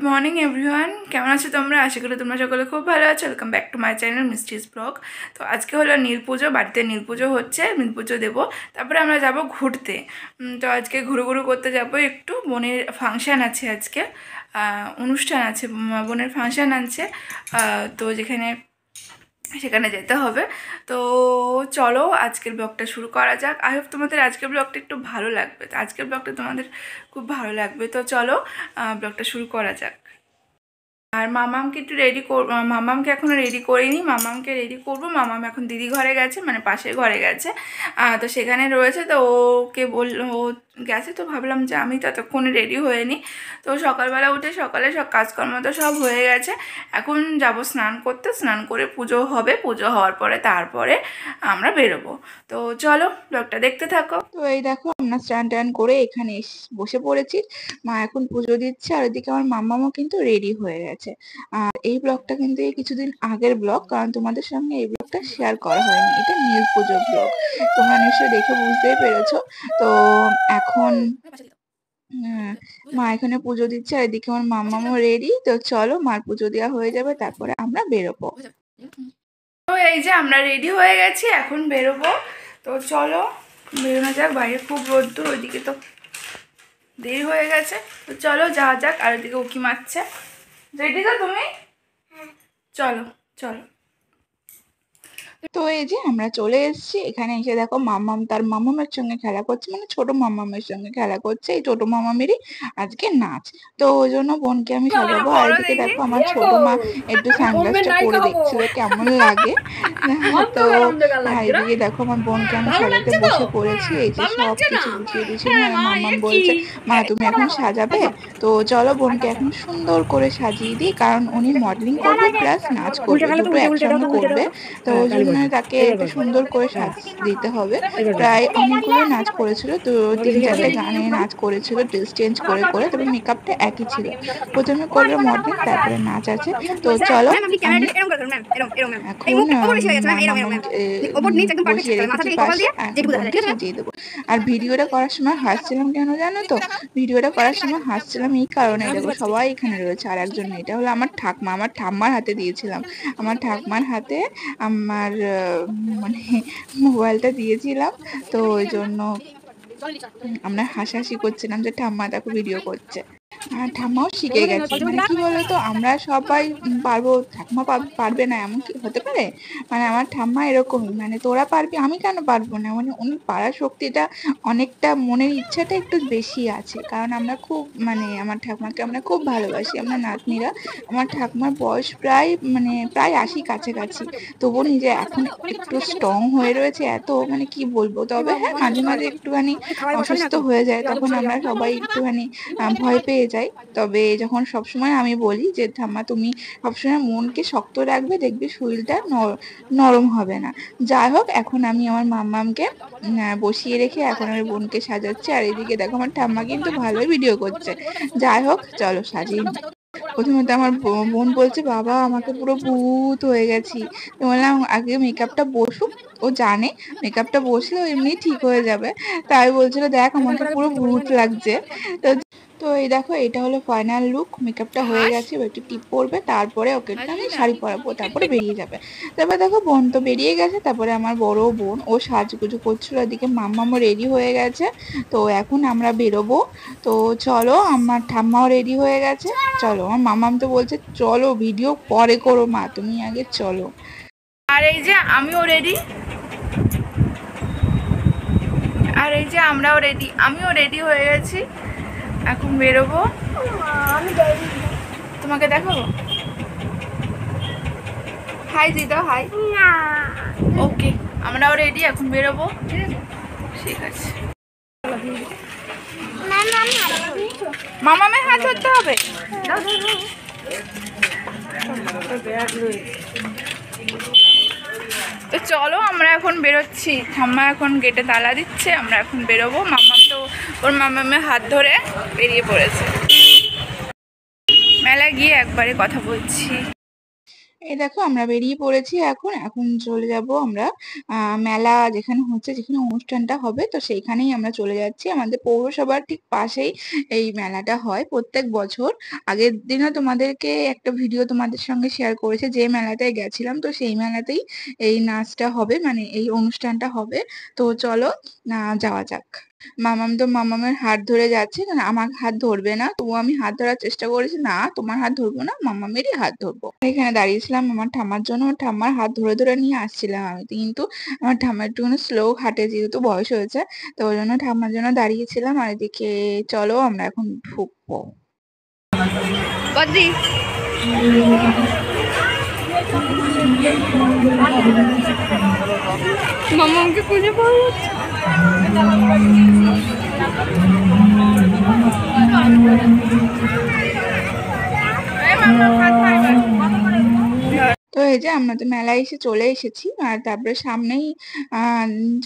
Morning everyone, কেমন আছো তোমরা? আশা করি তোমরা সকলে খুব ভালো আছো। Welcome back to my channel mysteries blog. তো আজকে হলো নীল পুজো, বাড়িতে নীল পুজো হচ্ছে, নীল পুজো দেবো, তারপরে আমরা যাব ঘুরতে। তো আজকে ঘুরু করতে যাব একটু। বোনের ফাংশান আছে আজকে, অনুষ্ঠান আছে, বোনের ফাংশান আছে, তো সেখানে যেতে হবে। তো চলো আজকের ব্লগটা শুরু করা যাক। আই হোপ তোমাদের আজকের ব্লগটা একটু ভালো লাগবে, তো আজকের ব্লগটা তোমাদের খুব ভালো লাগবে। তো চলো ব্লগটা শুরু করা যাক। আর মামামকে একটু রেডি করবো, মামামকে এখনও রেডি করিনি, মামামকে রেডি করবো। মামাম এখন দিদি ঘরে গেছে, মানে পাশের ঘরে গেছে, তো সেখানে রয়েছে। তো ওকে বললো, ও গেছে, তো ভাবলাম যে আমি ততক্ষণে রেডি হয়ে নিই। তো সকালবেলা উঠে সকালে সব কাজকর্ম তো সব হয়ে গেছে। এখন যাব স্নান করতে, স্নান করে পুজো হবে, পুজো হওয়ার পরে তারপরে আমরা বেরোবো। তো চলো ব্লগটা দেখতে থাকো। তো এই দেখো আমরা স্নান টান করে এখানে বসে পড়েছি। মা এখন পুজো দিচ্ছে, আর এদিকে আমার মাম্মামও কিন্তু রেডি হয়ে গেছে। আর এই ব্লগটা কিন্তু এই কিছুদিন আগের ব্লগ, কারণ তোমাদের সঙ্গে এই ব্লগটা শেয়ার করা হয়নি। এটা নীল পুজোর ব্লগ, তোমরা নিশ্চয়ই দেখে বুঝতেই পেরেছো। তো এখন মা এখানে পুজো দিচ্ছে, আর এদিকে আমার মাম্মামও রেডি। তো চলো মার পুজো দেওয়া হয়ে যাবে, তারপরে আমরা বেরোবো। তো এই যে আমরা রেডি হয়ে গেছি, এখন বেরোবো। তো চলো বেরোনো যাক। বাইরে খুব রোদ্দুর, ওইদিকে তো দেরি হয়ে গেছে। তো চলো যাওয়া যাক। আর ওইদিকে উকি মারছে। রেডি তো তুমি? চলো চলো। তো এই যে আমরা চলে এসেছি। এখানে এসে দেখো মাম্মাম তার মামামের সঙ্গে খেলা করছে, মানে ছোট মামামের সঙ্গে খেলা করছে। এই ছোট মামামেরই আজকে নাচ। তো ওই জন্য বোনকে আমি সাজাবো। আর এদিকে দেখো আমার ছোট মা একটু সানগ্লাসটা পরে দেখছিল কেমন লাগে। তো আর এদিকে দেখো আমার বোনকে আমি সাজাতে বসে পড়েছি। এই যে সব কিছু গুছিয়ে দিয়েছি। মাম্মাম বলছে, মা তুমি এখন সাজাবে? তো চলো বোনকে এখন সুন্দর করে সাজিয়ে দিই, কারণ উনি মডেলিং করবে প্লাস নাচ করবে, দুটো একসঙ্গে করবে। তো ওই জন্য তাকে একটু সুন্দর করে সাজ দিতে হবে। প্রায় অনেকগুলো নাচ করেছিল, তো 3-4টে গানে নাচ করেছিল, ড্রেস চেঞ্জ করে করে। তবে মেকআপটা একই ছিল। প্রথমে করবে মডেলিং, তারপরে নাচ আছে। তো চলো আমি এখন বসিয়ে রেখেছি পাশে, বোনকে সাজিয়ে দেবো। আর ভিডিওটা করার সময় হাসছিলাম কেন জানো তো? ভিডিওটা করার সময় হাসছিলাম এই কারণে, দেখো সবাই এখানে রয়েছে। আর একজন, এটা হলো আমার ঠাকমা, আমার ঠাম্মার হাতে দিয়েছিলাম। আমার ঠাকমার হাতে আমার মানে মোবাইলটা দিয়েছিলাম। তো ওই জন্য আমরা হাসাহাসি করছিলাম যে ঠাম্মা দেখো ভিডিও করছে। আর ঠাম্মাও শিখে গেছে। মানে কি বলতো, আমরা সবাই পারবো, ঠাম্মা পারবে না এমন কি হতে পারে? মানে আমার ঠাম্মা এরকমই, মানে তোরা পারবি আমি কেন পারবো না, মানে উনি পারার শক্তিটা অনেকটা, মনের ইচ্ছাটা একটু বেশি আছে। কারণ আমরা খুব, মানে আমার ঠাকুমাকে আমরা খুব ভালোবাসি, আমরা নাতনিরা। আমার ঠাকুমার বয়স প্রায় 80 কাছাকাছি, তবু নিজে এখন একটু স্ট্রং হয়ে রয়েছে। এত মানে কি বলবো। তবে হ্যাঁ, মাঝে মাঝে একটুখানি অসুস্থ হয়ে যায়, তখন আমরা সবাই একটুখানি ভয় পেয়ে যাই। তবে যখন সবসময় আমি বলি যে ঠাম্মা তুমি সবসময় মনকে শক্ত রাখবে, দেখবি শরীরটা নরম হবে না। যাই হোক, এখন আমি আমার মাম্মামকে বসিয়ে রেখে এখন আমি বোনকে সাজাচ্ছি। আর এদিকে দেখো আমার ঠাম্মা কিন্তু ভালোই ভিডিও করছে। যাই হোক চলো সাজিয়ে নিই। প্রথমে তো আমার বোন বলছে, বাবা আমাকে পুরো ভূত হয়ে গেছি। তো বললাম আগে মেকআপটা বসুক, ও জানে মেকআপটা বসলে এমনি ঠিক হয়ে যাবে। তাই বলছিল দেখ আমাকে পুরো ভূত লাগছে। তো তো এই দেখো এটা হলো ফাইনাল লুক। মেকআপটা হয়ে গেছে, একটু টিপ পরবে, তারপরে ওকে আমি শাড়ি পরাবো, তারপরে বেরিয়ে যাবে। তারপর দেখো বোন তো বেরিয়ে গেছে। তারপরে আমার বড় বোন ও সাজগুজু করছিল, এদিকে মাম্মামও রেডি হয়ে গেছে। তো এখন আমরা বেরোবো। তো চলো, আমার ঠাম্মাও রেডি হয়ে গেছে। চলো, আমার মাম্মাম তো বলছে চলো ভিডিও পরে করো মা, তুমি আগে চলো। আর এই যে আমিও রেডি, আর এই যে আমরাও রেডি, আমিও রেডি হয়ে গেছি। এখন বেরোবো। তোমাকে দেখাবো? হাই দিয়ে দাও, হাই। ওকে, আমরাও রেডি, এখন বেরোবো। ঠিক আছে, মামামের হাত ধরতে হবে। তো চলো আমরা এখন বেরোচ্ছি। ঠাম্মা এখন গেটে তালা দিচ্ছে, আমরা এখন বেরোবো। মাম্মাম তো ওর মামামের হাত ধরে বেরিয়ে পড়েছে। মেলায় গিয়ে একবারে কথা বলছি। এই দেখো আমরা বেরিয়ে পড়েছি এখন। এখন চলে যাব আমরা মেলা যেখানে হচ্ছে, যেখানে অনুষ্ঠানটা হবে, তো সেইখানেই আমরা চলে যাচ্ছি। আমাদের পৌরসভার ঠিক পাশেই এই মেলাটা হয় প্রত্যেক বছর। আগের দিনও তোমাদেরকে একটা ভিডিও তোমাদের সঙ্গে শেয়ার করেছে, যে মেলাটায় গেছিলাম, তো সেই মেলাতেই এই নাচটা হবে, মানে এই অনুষ্ঠানটা হবে। তো চলো যাওয়া যাক। মামামের হাত ধরে যাচ্ছে, না আমার হাত ধরবে না, তবু আমি হাত ধরার চেষ্টা করেছি, না তোমার হাত ধরবো না, মামামেরই হাত ধরবো। এখানে দাঁড়িয়েছিলাম আমার ঠাম্মার জন্য, আমার ঠাম্মার হাত ধরে ধরে নিয়ে আসছিলাম আমি, কিন্তু আমার ঠাম্মা একটুখানি স্লো হাঁটে, যেহেতু বয়স হয়েছে, তো ওই জন্য ঠাম্মার জন্য দাঁড়িয়েছিলাম। আর এদিকে চলো আমরা এখন ঢুকবো। বদ্রি মামাকে খুঁজে পাওয়া যাচ্ছে। তো এই যে আমরা তো মেলায় এসে চলে এসেছি, আর তারপরে সামনেই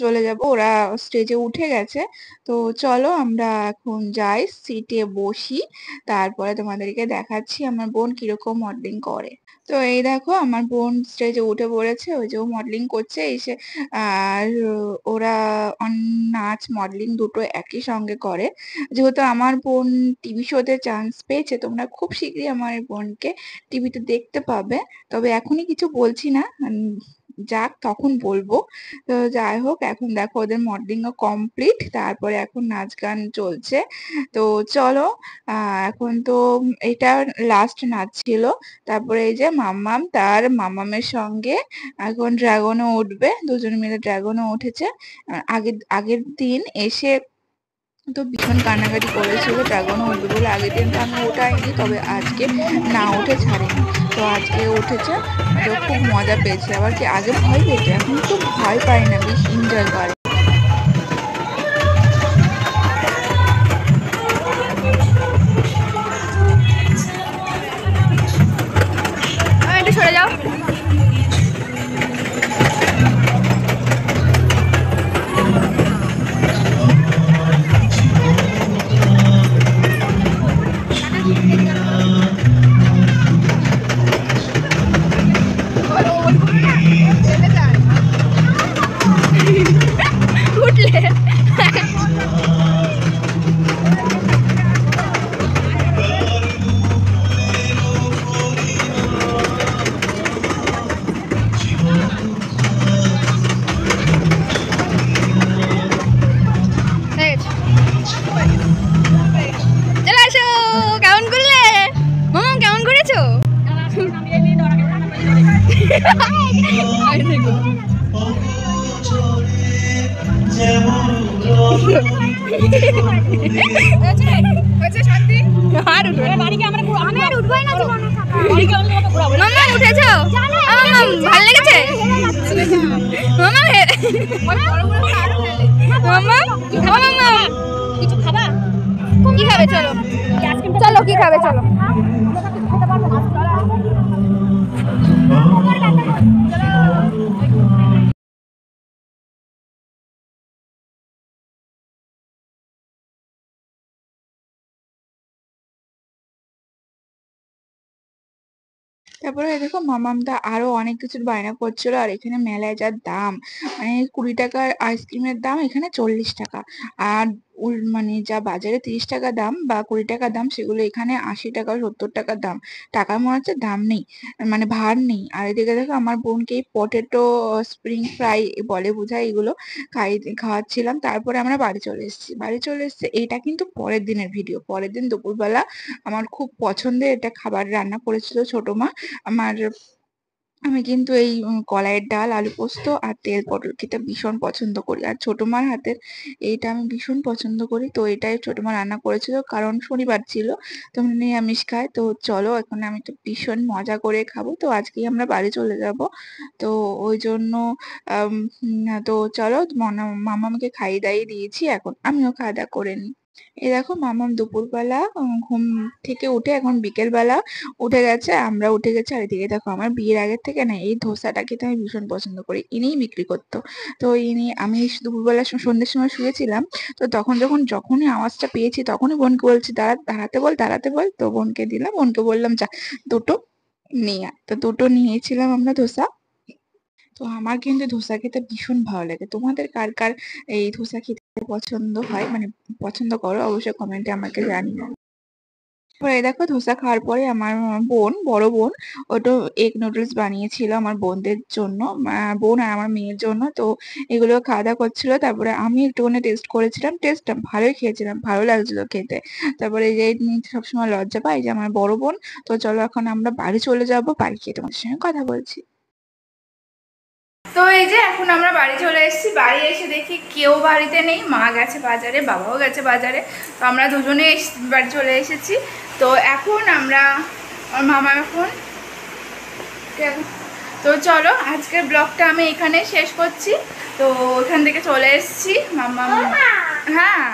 চলে যাব, ওরা স্টেজে উঠে গেছে। তো চলো আমরা এখন যাই, সিটে বসি, তারপরে তোমাদেরকে দেখাচ্ছি আমার বোন কিরকম মডেলিং করে। তো এই দেখো আমার বোন স্টেজে উঠে পড়েছে, ওই যে মডেলিং করছে এসে। আর ওরা নাচ মডেলিং দুটো একই সঙ্গে করে। যেহেতু আমার বোন টিভি শোতে চান্স পেয়েছে, তোমরা খুব শীঘ্রই আমার বোনকে টিভিতে দেখতে পাবে। তবে এখনই কিছু বলছি না, যাক তখন বলবো। তো যাই হোক, এখন দেখো ওদের মডেলিং ও কমপ্লিট, তারপরে এখন নাচ গান চলছে। তো চলো এখন তো এটা লাস্ট নাচ ছিল। তারপরে এই যে মাম্মাম তার মামামের সঙ্গে এখন ড্রাগনও উঠবে, দুজন মিলে ড্রাগনও উঠেছে। আগের আগের দিন এসে তো ভীষণ কান্নাকাটি করেছিল ড্রাগনও উঠবে বলে। আগের দিন তো আমি ওঠাইনি, তবে আজকে না উঠে ছাড়িনি, তো আজকে উঠেছে। তো খুব মজা পেয়েছে। আবার কি আগে ভয় পেত, এখন তো ভয় পায় না, বেশ এনজয় করে। একটু সরে যাও। উঠলে চলে আসো। কেমন করলে মামা, কেমন করেছো? মামা উঠেছো? ভালো লেগেছে মামা? মামা মামা কিছু খাবা? কি খাবে? চলো চলো, কি খাবে চলো। তারপরে দেখো মামামটা আরো অনেক কিছুর বায়না করছিল। আর এখানে মেলায় যা দাম, মানে 20 টাকার আইসক্রিমের দাম এখানে 40 টাকা। আর মানে যা বাজারে 30 টাকা দাম বা 20 টাকা দাম, সেগুলো এখানে 80 টাকা 70 টাকা দাম। টাকার মনে হচ্ছে দাম নেই, মানে ভার নেই। আর এদিকে দেখো আমার বোনকে পটেটো স্প্রিং ফ্রাই বলে বোঝায়, এগুলো খাওয়াচ্ছিলাম। তারপরে আমরা বাড়ি চলে এসেছি। বাড়ি চলে এসেছি, এটা কিন্তু পরের দিনের ভিডিও। পরের দিন দুপুরবেলা আমার খুব পছন্দের এটা খাবার রান্না করেছিল ছোট মা আমার। আমি কিন্তু এই কলাইয়ের ডাল, আলু পোস্ত আর তেল পটল খেতে ভীষণ পছন্দ করি। আর ছোট মার হাতের এইটা আমি ভীষণ পছন্দ করি। তো এটাই ছোট মা রান্না করেছিল, কারণ শনিবার ছিল, তো আমরা নিরামিষ খাই। তো চলো এখন আমি তো ভীষণ মজা করে খাবো। তো আজকেই আমরা বাড়ি চলে যাব, তো ওই জন্য তো চলো মামা আমাকে খাইয়ে দাইয়ে দিয়েছি, এখন আমিও খাওয়া দাওয়া করে নিই। এই দেখো মামাম দুপুরবেলা ঘুম থেকে উঠে এখন বিকেল বেলা উঠে গেছে, আমরা উঠে গেছি। আর এদিকে দেখো আমার বিয়ের আগের থেকে না এই ধোসাটা খেতে আমি ভীষণ পছন্দ করি, ইনিই বিক্রি করতো। তো ইনি, আমি দুপুরবেলা সন্ধ্যের সময় শুয়েছিলাম, তো তখন যখনই আওয়াজটা পেয়েছি তখনই বোনকে বলছি দাঁড়াতে বল দাঁড়াতে বল, তো বোনকে দিলাম, বোনকে বললাম যা দুটো নিয়ে তো দুটো নিয়েছিলাম আমরা ধোসা। তো আমার কিন্তু ধোসা খেতে ভীষণ ভালো লাগে। তোমাদের কার কার এই ধোসা খেতে পছন্দ হয়, মানে পছন্দ করো, অবশ্যই কমেন্টে আমাকে জানিও। তারপরে দেখো ধোসা খাওয়ার পরে আমার বোন, বড় বোন, ওটা এগ নুডলস বানিয়েছিল আমার বোনদের জন্য, বোন আর আমার মেয়ের জন্য। তো এগুলো খাওয়া দাওয়া করছিল। তারপরে আমি একটুখানি টেস্ট করেছিলাম, টেস্টটা ভালোই খেয়েছিলাম, ভালো লাগছিল খেতে। তারপরে এই যে নিয়ে সবসময় লজ্জা পাই যে আমার বড় বোন। তো চলো এখন আমরা বাড়ি চলে যাব, বাড়ি গিয়ে তোমাদের সঙ্গে কথা বলছি। তো এই যে এখন আমরা বাড়ি চলে এসেছি। বাড়ি এসে দেখি কেউ বাড়িতে নেই, মা গেছে বাজারে, বাবাও গেছে বাজারে। তো আমরা দুজনে বাড়ি চলে এসেছি। তো এখন আমরা মামা এখন তো চলো আজকের ব্লগটা আমি এখানে শেষ করছি। তো ওখান থেকে চলে এসেছি মামা। হ্যাঁ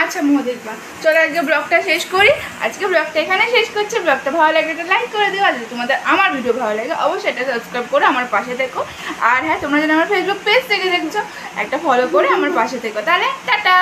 আচ্ছা মোহ দেখবা। চলো আজকে ব্লগটা শেষ করি। আজকে ব্লগটা এখানে শেষ করছি। ব্লগটা ভালো লাগে একটা লাইক করে দিও, আর যদি তোমাদের আমার ভিডিও ভালো লাগে অবশ্যই এটা সাবস্ক্রাইব করে আমার পাশে থেকো। আর হ্যাঁ, তোমরা যদি আমার ফেসবুক পেজ থেকে দেখছো, একটা ফলো করে আমার পাশে থেকো। তাহলে টাটা।